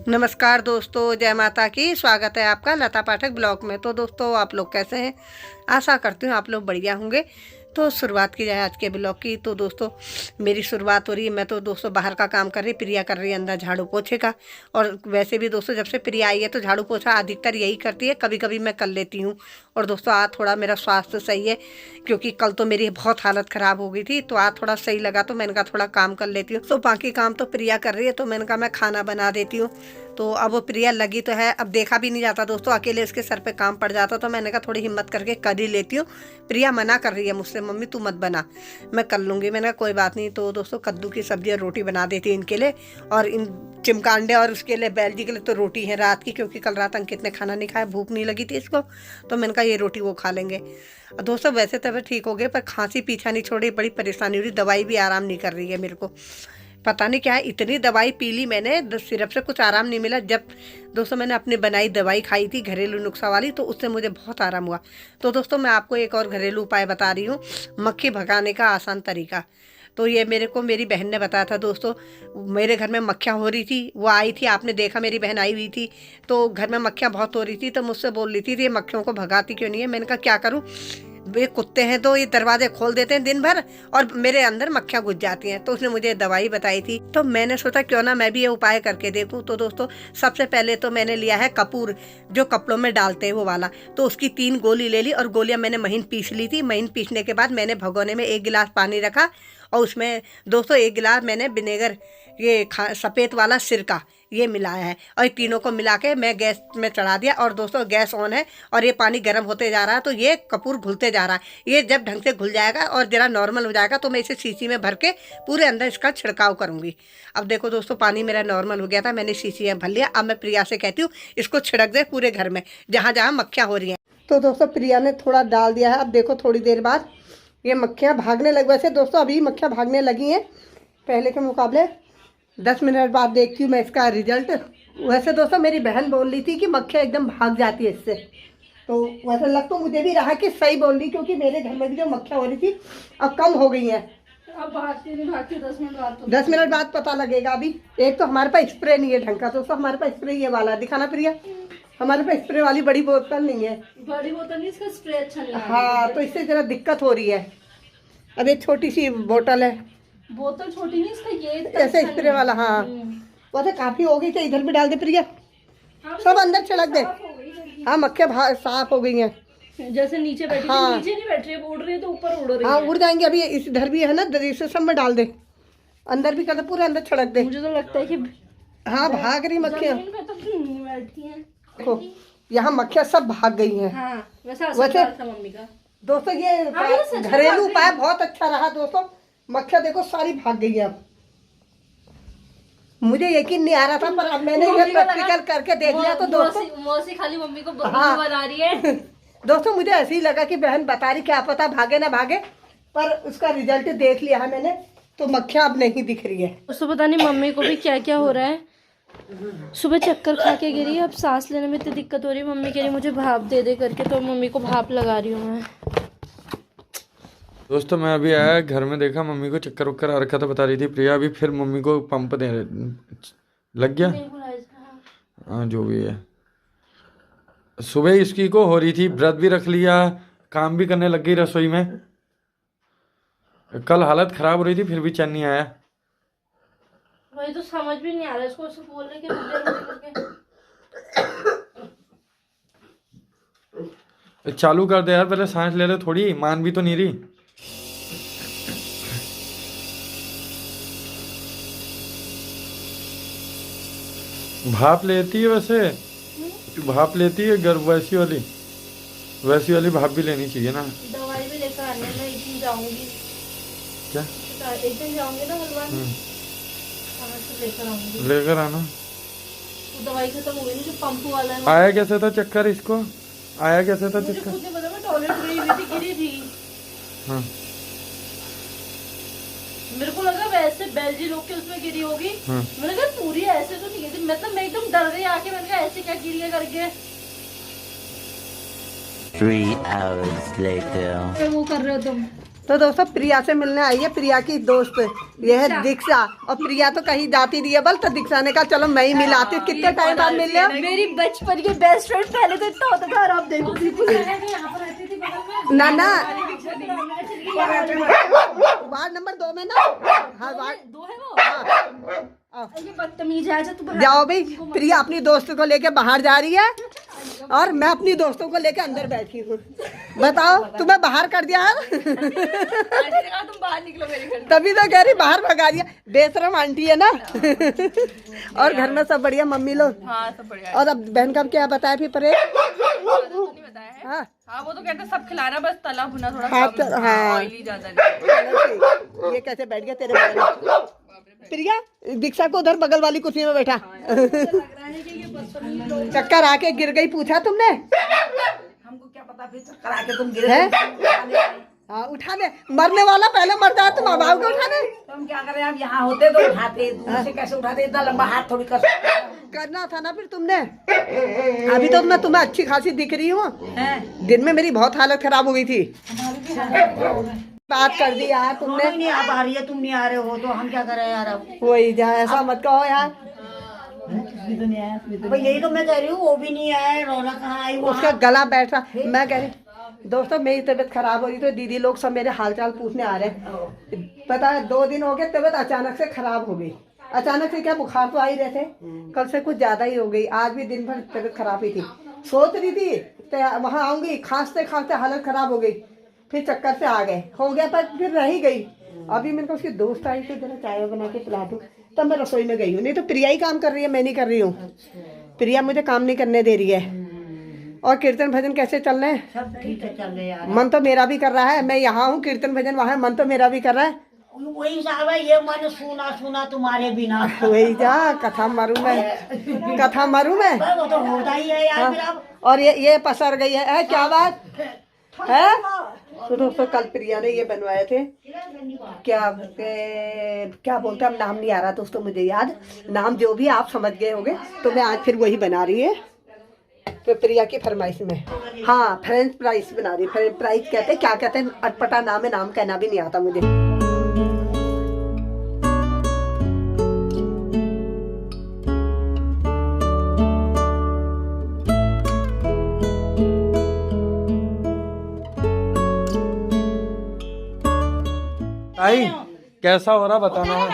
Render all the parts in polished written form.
नमस्कार दोस्तों, जय माता की। स्वागत है आपका लता पाठक ब्लॉग में। तो दोस्तों, आप लोग कैसे हैं? आशा करती हूँ आप लोग बढ़िया होंगे। तो शुरुआत की जाए आज के ब्लॉग की। तो दोस्तों, मेरी शुरुआत हो रही है। मैं तो दोस्तों बाहर का काम कर रही, प्रिया कर रही है अंदर झाड़ू पोछे का। और वैसे भी दोस्तों, जब से प्रिया आई है तो झाड़ू पोछा अधिकतर यही करती है, कभी कभी मैं कर लेती हूँ। और दोस्तों, आज थोड़ा मेरा स्वास्थ्य सही है, क्योंकि कल तो मेरी बहुत हालत ख़राब हो गई थी। तो आज थोड़ा सही लगा तो मैंने कहा थोड़ा काम कर लेती हूँ। तो बाकी काम तो प्रिया कर रही है, तो मैंने कहा मैं खाना बना देती हूँ। तो अब वो प्रिया लगी तो है, अब देखा भी नहीं जाता दोस्तों, अकेले इसके सर पे काम पड़ जाता। तो मैंने कहा थोड़ी हिम्मत करके कर ही लेती हूँ। प्रिया मना कर रही है मुझसे, मम्मी तू मत बना, मैं कर लूँगी। मैंने कहा कोई बात नहीं। तो दोस्तों, कद्दू की सब्जी और रोटी बना देती इनके लिए, और इन चिमकांडे और उसके लिए बैल जी के लिए तो रोटी है रात की, क्योंकि कल रात अंकित ने खाना नहीं खाया, भूख नहीं लगी थी इसको। तो मैंने कहा ये रोटी वो खा लेंगे। दोस्तों, वैसे तबियत ठीक हो गई, पर खांसी पीछा नहीं छोड़ी, बड़ी परेशानी हो रही, दवाई भी आराम नहीं कर रही है मेरे को। पता नहीं क्या है, इतनी दवाई पी ली मैंने, सिरप से कुछ आराम नहीं मिला। जब दोस्तों मैंने अपनी बनाई दवाई खाई थी घरेलू नुस्खा वाली, तो उससे मुझे बहुत आराम हुआ। तो दोस्तों, मैं आपको एक और घरेलू उपाय बता रही हूँ, मक्खी भगाने का आसान तरीका। तो ये मेरे को मेरी बहन ने बताया था दोस्तों। मेरे घर में मक्खियाँ हो रही थी, वो आई थी, आपने देखा मेरी बहन आई हुई थी। तो घर में मक्खियाँ बहुत हो रही थी, तो मुझसे बोल रही थी ये मक्खियों को भगाती क्यों नहीं है। मैंने कहा क्या करूँ, ये कुत्ते हैं तो ये दरवाजे खोल देते हैं दिन भर, और मेरे अंदर मक्खियाँ घुस जाती हैं। तो उसने मुझे दवाई बताई थी, तो मैंने सोचा क्यों ना मैं भी ये उपाय करके देखूं। तो दोस्तों, सबसे पहले तो मैंने लिया है कपूर, जो कपड़ों में डालते हैं वो वाला। तो उसकी 3 गोली ले ली, और गोलियां मैंने महीन पीस ली थी। महीन पीसने के बाद मैंने भगोने में 1 गिलास पानी रखा, और उसमें दोस्तों 1 गिलास मैंने विनेगर, ये सफ़ेद वाला सिरका, ये मिलाया है। और तीनों को मिला के मैं गैस में चढ़ा दिया, और दोस्तों गैस ऑन है, और ये पानी गर्म होते जा रहा है। तो ये कपूर घुलते जा रहा है। ये जब ढंग से घुल जाएगा और जरा नॉर्मल हो जाएगा, तो मैं इसे शीशी में भर के पूरे अंदर इसका छिड़काव करूँगी। अब देखो दोस्तों, पानी मेरा नॉर्मल हो गया था, मैंने शीशी में भर लिया। अब मैं प्रिया से कहती हूँ इसको छिड़क दे पूरे घर में, जहाँ जहाँ मक्खियाँ हो रही हैं। तो दोस्तों, प्रिया ने थोड़ा डाल दिया है। अब देखो थोड़ी देर बाद ये मक्खियाँ भागने लग, वैसे दोस्तों अभी मक्खियाँ भागने लगी हैं पहले के मुकाबले। 10 मिनट बाद देखती हूँ मैं इसका रिजल्ट। वैसे दोस्तों, मेरी बहन बोल रही थी कि मक्खियाँ एकदम भाग जाती है इससे। तो वैसे लग तो मुझे भी रहा कि सही बोल रही, क्योंकि मेरे घर में भी जो मक्खियाँ हो रही थी अब कम हो गई हैं। अब भागती नहीं भागती 10 मिनट बाद, 10 मिनट बाद पता लगेगा। अभी एक तो हमारे पास स्प्रे नहीं है ढंग का, तो हमारे पास स्प्रे ये वाला दिखाना प्रिया, हमारे पास स्प्रे वाली बड़ी बोतल नहीं है। बड़ी बोतल नहीं, इसका स्प्रे अच्छा नहीं है। हाँ, तो इससे जरा दिक्कत हो रही है। अब एक छोटी सी बोतल है, बोतल छोटी नहीं, इसका ये ऐसे स्प्रे वाला। हाँ, वैसे काफी हो गई, तो इधर भी डाल दे प्रिया, सब अंदर छिड़क दे। हाँ, मक्खियाँ साफ हो गई हैं, जैसे नीचे बैठी। हाँ, नीचे नहीं बैठ रही है, उड़ रही है तो ऊपर उड़ रही है। हाँ, उड़ जाएंगे। अभी इस इधर भी है ना, इसे सब में डाल दे, अंदर भी कर दे, पूरे अंदर छिड़क दे। मुझे तो लगता है कि हाँ भाग रही मक्खियाँ। देखो यहाँ मक्खियाँ सब भाग गई हैं। हाँ, वैसे मम्मी का दोस्तों ये घरेलू उपाय बहुत अच्छा रहा दोस्तों। मक्खियाँ देखो सारी भाग गई है। अब मुझे यकीन नहीं आ रहा था, पर अब मैंने ये प्रैक्टिकल करके देख लिया। तो दोस्तों, मौसी खाली मम्मी को बता रही है। दोस्तों, मुझे ऐसे ही लगा कि बहन बता रही, क्या पता भागे ना भागे, पर उसका रिजल्ट देख लिया है मैंने, तो मक्खियाँ अब नहीं दिख रही है। दोस्तों, पता नहीं मम्मी को भी क्या क्या हो रहा है। सुबह चक्कर खा के गिरी, अब सांस लेने में इतनी दिक्कत हो रही है। मम्मी कह रही मुझे भाप दे दे करके, तो मम्मी को भाप लगा रही हूँ मैं। दोस्तों, मैं अभी आया घर में, देखा मम्मी को चक्कर वक्कर आ रखा था, बता रही थी प्रिया। अभी फिर मम्मी को पंप दे लग गया। हाँ, जो भी है। सुबह इसकी को हो रही थी, व्रत भी रख लिया, काम भी करने लग गई रसोई में। कल हालत खराब हो रही थी, फिर भी चैन नहीं आया। वही तो समझ भी नहीं आ रहा इसको बोलने के। चालू कर दे यार, पहले सांस ले ले थोड़ी, मान भी तो नहीं रही। भाप लेती है वैसे, भाप लेती है वैसी वाली भाप भी लेनी चाहिए ना। दवाई भी लेकर आने, मैं एक दिन जाऊंगी। क्या? एक दिन जाऊंगी ना हलवानी, लेकर आना। तो दवाई खत्म हो गई नहीं, जो पंप वाला है। आया कैसे था चक्कर इसको? आया कैसे था चक्कर? मुझे पता, मैं टॉयलेट गई हुई थी, गिरी थी। हाँ, मेरे को लगा वैसे बेलजी लोग के उसमें गिरी होगी। हाँ। मैंने कहा पूरी ऐसे तो नहीं गिरी, मतलब मैं एकदम डर गई आके। मैंने कहा ऐसे क्या गिरी है करके। 3 hours later वो कर रहे हो तुम, तो दोस्तों प्रिया से मिलने आई है, प्रिया की दोस्त ये है दीक्षा। और प्रिया तो कहीं जाती नहीं है बल, तो दीक्षा ने कहा चलो मैं ही मिलाती हूँ। कितने टाइम बाद मिल रहे हो? मेरी बचपन की बेस्ट फ्रेंड, पहले तो इतना होता था और अब देखो ना ना वार्ड नंबर 2 में ना। हाँ वार्ड 2 है वो। ये बदतमीज है जो तू। जाओ भाई, प्रिया अपनी दोस्त को लेके बाहर जा रही है और मैं अपनी दोस्तों को लेके अंदर बैठी हूँ। बताओ तुम्हें बाहर कर दिया है? तुम बाहर निकलो मेरे घर। तभी तो कह रही बाहर भगा दिया। बेशरम आंटी है ना। और घर में सब बढ़िया मम्मी लोग? हाँ सब बढ़िया। और अब बहन का क्या बताया फिर परे? नहीं बताया है। हाँ हाँ वो तो कहते सब खिलाना, बस तला भुना थोड़ा हाँ, कम, हाँ। ऑयली ज्यादा नहीं। ये कैसे बैठ गया तेरे बगल में? प्रिया दीक्षा को उधर बगल वाली कुर्सी में बैठा। चक्कर आके गिर गई, पूछा तुमने? हमको क्या पता, फिर चक्कर आके तुम गिरे। हाँ उठा दे, मरने वाला पहले मर जाए तुम अभाव को उठा दे। तो हम क्या करें, अब यहाँ होते तो उठाते, दूर से कैसे उठाते, इतना लंबा हाथ थोड़ी कर करना था ना फिर तुमने। अभी तो मैं तुम्हें अच्छी खासी दिख रही हूँ, दिन में मेरी बहुत हालत खराब हो गई थी। बात कर दी यार तुमने। नहीं आ पा रही है, तुम नहीं आ रहे हो तो हम क्या करें यार। अब वही जा, ऐसा मत कहो यार। भाई यही तो मैं कह रही हूँ, वो भी नहीं आए, रौनक कहाँ आई वहाँ? उसका गला बैठा। मैं कह रही दोस्तों मेरी तबीयत खराब हो रही तो दीदी लोग सब मेरे हालचाल पूछने आ रहे हैं। पता है 2 दिन हो गए तबीयत अचानक से खराब हो गई। अचानक से क्या, बुखार तो आ ही रहे थे, कल से कुछ ज्यादा ही हो गई। आज भी दिन भर तबीयत खराब ही थी। सोच रही थी वहां आऊंगी, खांसते खांसते हालत खराब हो गई, फिर चक्कर से आ गए, हो गया पर फिर रह ही गई। अभी मैंने कहा उसकी दोस्त आई थी, जरा चाय बना के पिला दूं, तब मैं रसोई में गई हूँ। नहीं तो प्रिया ही काम कर रही है, मैं नहीं कर रही हूँ। प्रिया मुझे काम नहीं करने दे रही है। और कीर्तन भजन कैसे चल रहे हैं? सब ठीक है, चल रहे यार। मन तो मेरा भी कर रहा है, मैं यहाँ हूँ, कीर्तन भजन वहाँ है, मन तो मेरा भी कर रहा है। वही साहब है, ये मन सुना सुना तुम्हारे बिना। वही जा, कथा मारू मैं, कथा मारू मैं। वो तो होता ही है यार। फिर अब और ये पसर गई है, क्या बात है? तो दोस्तों कल प्रिया ने ये बनवाए थे, क्या बोलते हैं, अब नाम नहीं आ रहा दोस्तों मुझे याद, नाम जो भी आप समझ गए होंगे। तो मैं आज फिर वही बना रही है, तो प्रिया की फरमाइश में। हाँ फ्रेंच फ्राइज बना रही। फ्रेंच फ्राइज कहते हैं, क्या कहते हैं, अटपटा नाम है, नाम कहना भी नहीं आता मुझे। आई कैसा हो रहा बताना है?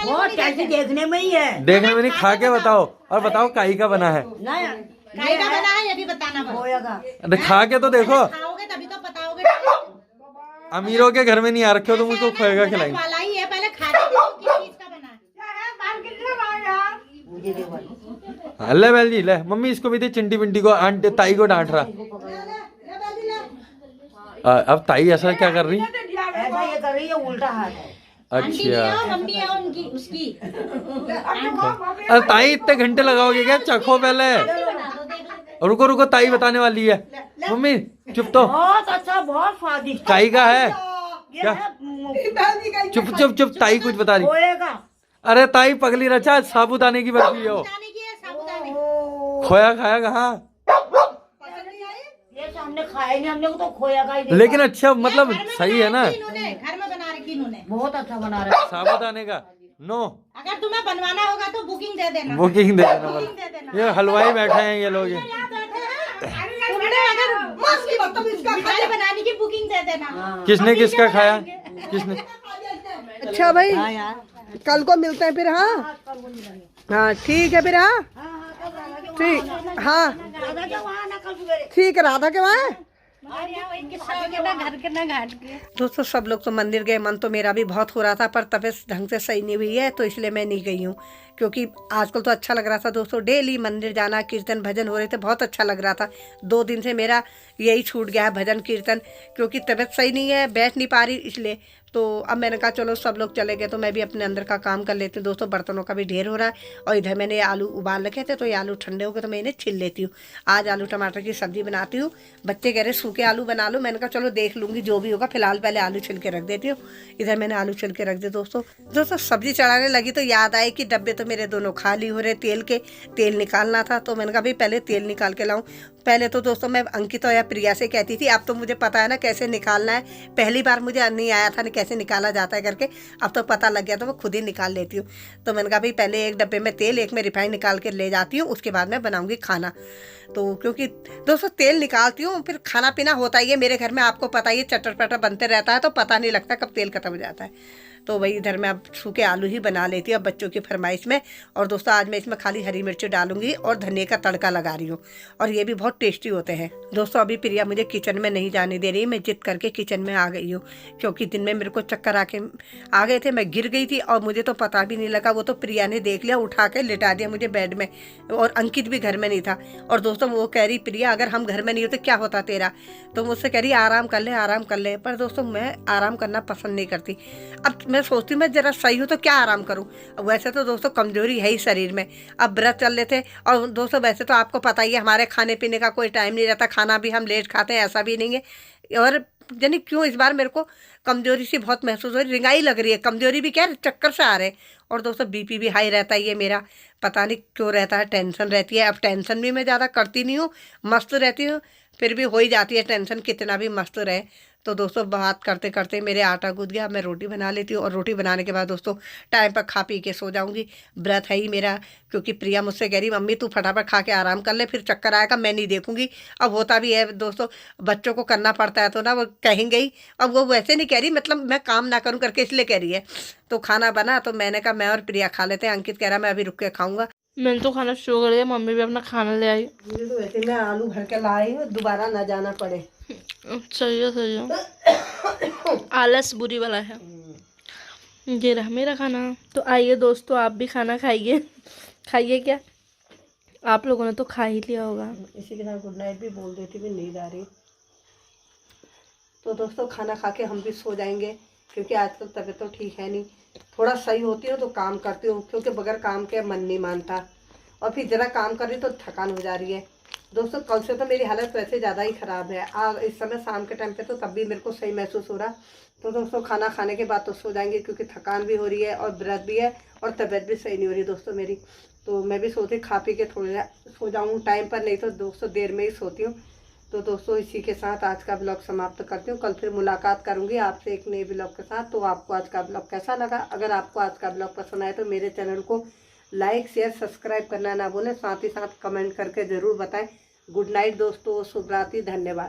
बहुत कैसे देखने में ही है। देखने में नहीं, खा के बताओ। और बताओ काई का बना है? काई का बना है ये भी बताना पड़ेगा। होएगा। अरे खा के तो देखो। खाओगे तभी तो बताओगे। अमीरों के घर में नहीं आ रखे हो तुम, उसको खोएगा खिलाएंगे। वाला ही है, पहले खा के देखो किस चीज का बना है। ले बैल जी ले, मम्मी इसको भी दे, चिंटी पिंटी को, आंटी ताई को डांट रहा। अब ताई ऐसा क्या कर रही? ऐसा ये कर रही है, उल्टा हाथ है। अच्छा मम्मी है उनकी उसकी। अरे ताई इतने घंटे लगाओगे क्या? चखो पहले। रुको रुको, ताई बताने वाली है। मम्मी चुप तो। बहुत अच्छा, बहुत स्वादिष्ट। ताई का है क्या? ये चुप चुप चुप, ताई कुछ बता रही। होएगा। अरे ताई पगली रचा, साबूदाने की बर्फी है वो। खोया खाया कहाँ? ये तो हमने खाया नहीं, हमने तो खोया का ही देखा। लेकिन अच्छा मतलब सही है ना? घर में बना रखी इन्होंने। बहुत अच्छा बना रहा है। साबूदाने का नो, अगर तुम्हें बनवाना होगा तो बुकिंग दे देना। बुकिंग दे देना बोलो। ये हलवाई बैठे हैं ये लोग। तुमने अगर खाली बनाने की बुकिंग दे देना। किसने किसका खाया? किसने? अच्छा भाई कल को मिलते हैं फिर। हाँ हाँ ठीक है फिर। हाँ ठीक, हाँ ठीक है। राधा के वहाँ घर के ना घाट के। दोस्तों सब लोग तो मंदिर गए, मन तो मेरा भी बहुत हो रहा था, पर तबीयत ढंग से सही नहीं हुई है तो इसलिए मैं नहीं गई हूँ। क्योंकि आजकल तो अच्छा लग रहा था दोस्तों, डेली मंदिर जाना, कीर्तन भजन हो रहे थे, बहुत अच्छा लग रहा था। 2 दिन से मेरा यही छूट गया है, भजन कीर्तन, क्योंकि तबीयत सही नहीं है, बैठ नहीं पा रही इसलिए। तो अब मैंने कहा चलो सब लोग चले गए तो मैं भी अपने अंदर का काम कर लेती हूँ। दोस्तों बर्तनों का भी ढेर हो रहा है और इधर मैंने आलू उबाल रखे थे, तो ये आलू ठंडे हो गए तो मैं इन्हें छिल लेती हूँ। आज आलू टमाटर की सब्जी बनाती हूँ। बच्चे कह रहे सूखे आलू बना लो, मैंने कहा चलो देख लूँगी जो भी होगा, फिलहाल पहले आलू छिल के रख देती हूँ। इधर मैंने आलू छिल के रख दिए। दोस्तों सब्जी चढ़ाने लगी तो याद आए कि डब्बे तो मेरे दोनों खाली हो रहे तेल के, तेल निकालना था। तो मैंने कहा भाई पहले तेल निकाल के लाऊं। पहले तो दोस्तों मैं अंकिता या प्रिया से कहती थी, अब तो मुझे पता है ना कैसे निकालना है। पहली बार मुझे नहीं आया था कैसे निकाला जाता है करके, अब तो पता लग गया तो मैं खुद ही निकाल लेती हूँ। तो मैंने कहा भाई पहले एक डब्बे में तेल, एक में रिफाइंड निकाल के ले जाती हूँ, उसके बाद मैं बनाऊँगी खाना। तो क्योंकि दोस्तों तेल निकालती हूँ, फिर खाना पीना होता ही है मेरे घर में, आपको पता ही है, चटर पटर बनते रहता है, तो पता नहीं लगता कब तेल खत्म हो जाता है। तो वही इधर मैं अब सूखे आलू ही बना लेती हूँ अब बच्चों की फरमाइश में। और दोस्तों आज मैं इसमें खाली हरी मिर्च डालूंगी और धनिया का तड़का लगा रही हूँ, और ये भी बहुत टेस्टी होते हैं। दोस्तों अभी प्रिया मुझे किचन में नहीं जाने दे रही, मैं जिद करके किचन में आ गई हूँ, क्योंकि दिन में मेरे को चक्कर आ गए थे, मैं गिर गई थी और मुझे तो पता भी नहीं लगा। वो तो प्रिया ने देख लिया, उठा के लिटा दिया मुझे बेड में, और अंकित भी घर में नहीं था। और दोस्तों वो कह रही प्रिया अगर हम घर में नहीं होते क्या होता तेरा, तो मुझसे कह रही आराम कर ले आराम कर ले। पर दोस्तों मैं आराम करना पसंद नहीं करती। अब मैं सोचती हूँ मैं जरा सही हूँ तो क्या आराम करूँ। वैसे तो दोस्तों कमजोरी है ही शरीर में, अब व्रत चल रहे थे। और दोस्तों वैसे तो आपको पता ही है हमारे खाने पीने का कोई टाइम नहीं रहता, खाना भी हम लेट खाते हैं, ऐसा भी नहीं है। और यानी क्यों इस बार मेरे को कमजोरी सी बहुत महसूस हो रही, रिंगाई लग रही है, कमजोरी भी क्या चक्कर से आ रहे हैं। और दोस्तों बीपी भी हाई रहता है ये मेरा, पता नहीं क्यों रहता है, टेंशन रहती है। अब टेंशन भी मैं ज़्यादा करती नहीं हूँ, मस्त रहती हूँ, फिर भी हो ही जाती है टेंशन, कितना भी मस्त रहे। तो दोस्तों बात करते करते मेरे आटा गूंथ गया, मैं रोटी बना लेती हूँ, और रोटी बनाने के बाद दोस्तों टाइम पर खा पी के सो जाऊँगी। व्रत है ही मेरा, क्योंकि प्रिया मुझसे कह रही मम्मी तू फटाफट खा के आराम कर ले, फिर चक्कर आएगा, मैं नहीं देखूंगी। अब होता भी है दोस्तों, बच्चों को करना पड़ता है तो ना वो कहेंगे ही। अब वो वैसे नहीं कह रही, मतलब मैं काम ना करूँ करके इसलिए कह रही है। तो खाना बना तो मैंने कहा मैं और प्रिया खा लेते हैं, अंकित कह रहा मैं अभी रुक के खाऊंगा। मैंने तो खाना शुरू कर दिया, मम्मी भी अपना खाना ले आई। मुझे तो वैसे मैं आलू भर के ला रही हूँ, दोबारा ना जाना पड़े। सही है सही है, आलस बुरी वाला है। ये रहा मेरा खाना। तो आइए दोस्तों आप भी खाना खाइए। खाइए क्या, आप लोगों ने तो खा ही लिया होगा। इसी के साथ गुड नाइट भी बोल देती भी नींद आ रही। तो दोस्तों खाना खा के हम भी सो जाएंगे, क्योंकि आजकल तबीयत तो ठीक है नहीं। थोड़ा सही होती हूँ तो काम करती हूँ, क्योंकि बगैर काम के मन नहीं मानता, और फिर ज़रा काम कर रही तो थकान हो जा रही है। दोस्तों कल से तो मेरी हालत वैसे ज़्यादा ही ख़राब है। इस समय शाम के टाइम पे तो तब भी मेरे को सही महसूस हो रहा। तो दोस्तों खाना खाने के बाद तो सो जाएंगे, क्योंकि थकान भी हो रही है और व्रत भी है और तबीयत भी सही नहीं हो रही दोस्तों मेरी। तो मैं भी सोचती खा पी के थोड़ा सो जाऊँ टाइम पर, नहीं तो दोस्तों देर में ही सोती हूँ। तो दोस्तों इसी के साथ आज का ब्लॉग समाप्त करती हूँ। कल फिर मुलाकात करूँगी आपसे एक नए ब्लॉग के साथ। तो आपको आज का ब्लॉग कैसा लगा? अगर आपको आज का ब्लॉग पसंद आए तो मेरे चैनल को लाइक शेयर सब्सक्राइब करना ना भूलें, साथ ही साथ कमेंट करके ज़रूर बताएं। गुड नाइट दोस्तों, शुभ रात्रि, धन्यवाद।